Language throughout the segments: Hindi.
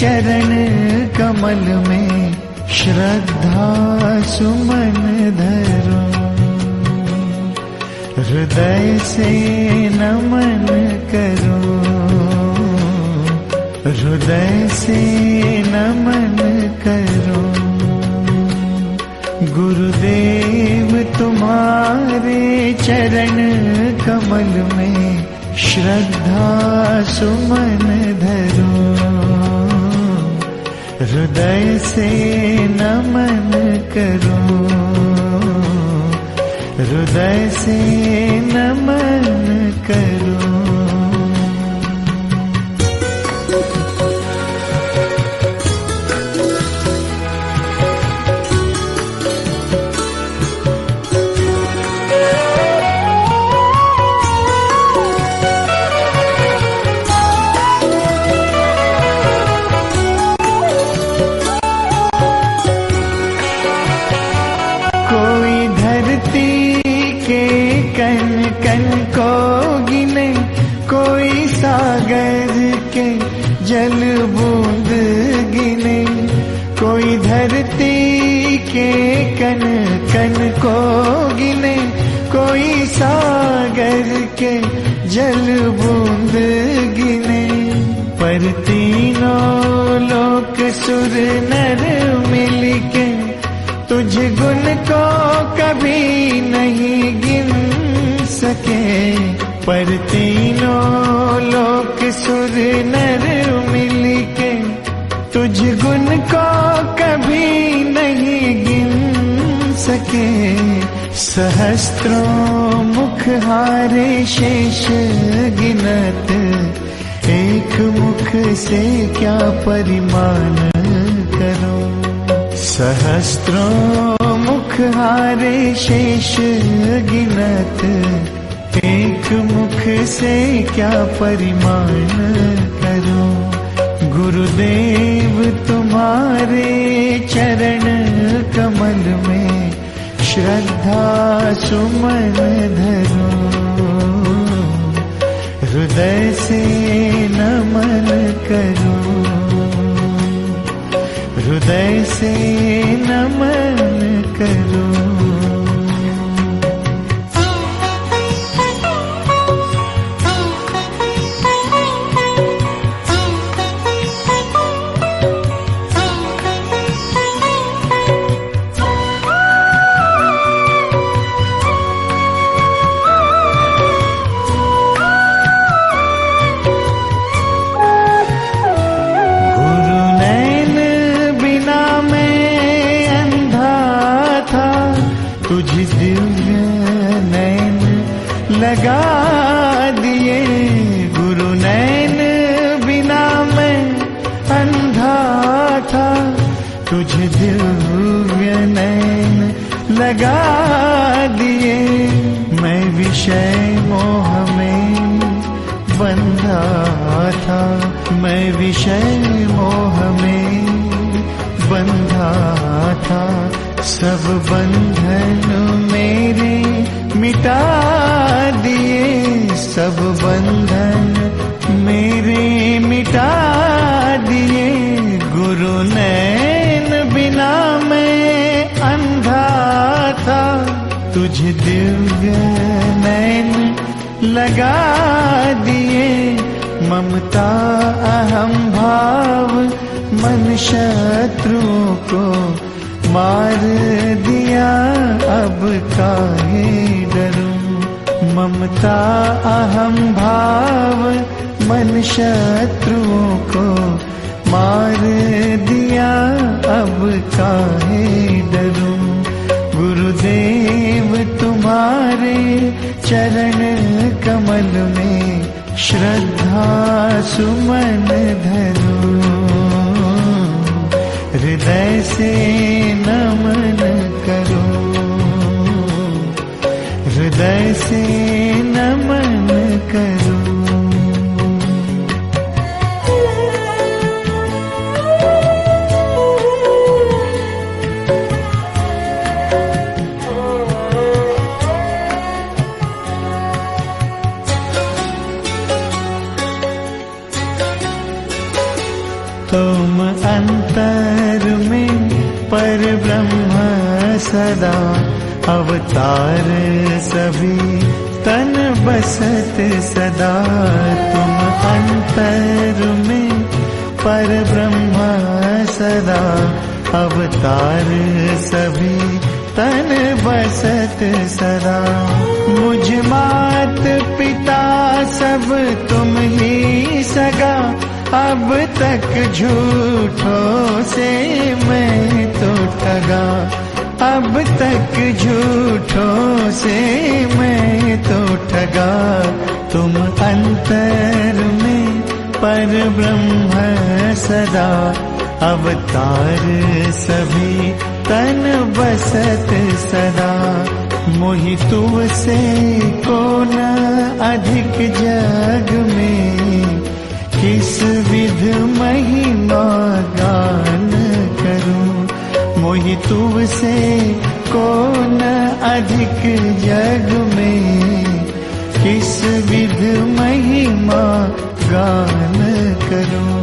चरण कमल में श्रद्धा सुमन धरो। हृदय से नमन करो, हृदय से नमन करो। गुरुदेव तुम्हारे चरण कमल में श्रद्धा सुमन धरो। हृदय से नमन करो, हृदय से नमन करो। जल बूंद गिने, कोई धरती के कण कण को गिने, कोई सागर के जल बूंद गिने। पर तीनों लोक सुर नर मिलके तुझ गुण को कभी नहीं गिन सके। पर तीनों लोक सुर नर मिलके तुझ गुण को कभी नहीं गिन सके। सहस्त्रों मुख हारे शेष गिनत, एक मुख से क्या परिमाण करो। सहस्त्रों मुख हारे शेष गिनत, एक मुख से क्या परिमाण करो। गुरुदेव तुम्हारे चरण कमल में श्रद्धा सुमन धरो। हृदय से नमन करो, हृदय से नमन करो। लगा दिए गुरु नैन, बिना मैं अंधा था। तुझे दिव्य नैन लगा दिए, मैं विषय मोह में बंधा था। मैं विषय मोह में बंधा था। सब बंधन मेरे मिटा दिए, सब बंधन मेरे मिटा दिए। गुरु नैन बिना मैं अंधा था, तुझे दिव्य नैन लगा दिए। ममता अहम भाव मन शत्रुओं को मार दिया, अब काहे डरूं। ममता अहम भाव मन शत्रुओं को मार दिया, अब काहे डरूं। गुरुदेव तुम्हारे चरण कमल में श्रद्धा सुमन धरो। हृदय से नमन करो, हृदय से नमन करो। तुम अंतर में पर ब्रह्म सदा, अवतार सभी तन बसत सदा। तुम अंतर में पर ब्रह्म सदा, अवतार सभी तन बसत सदा। मुझ मात पिता सब तुम ही सगा, अब तक झूठों से मैं तो ठगा। अब तक झूठों से मैं तो ठगा। तुम अंतर में पर ब्रह्म सदा, अवतार सभी तन बसत सदा। मोहि तुमसे को न अधिक जग में, किस विध महिमा गान करूं। मोहि तुमसे को न अधिक जग में, किस विध महिमा गान करूं।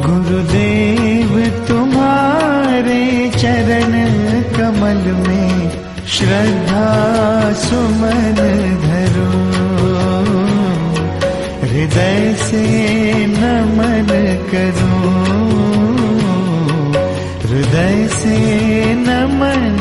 गुरुदेव तुम्हारे चरण कमल में, श्रद्धा सुमन धरूं। हृदय से नमन करूं, हृदय से नमन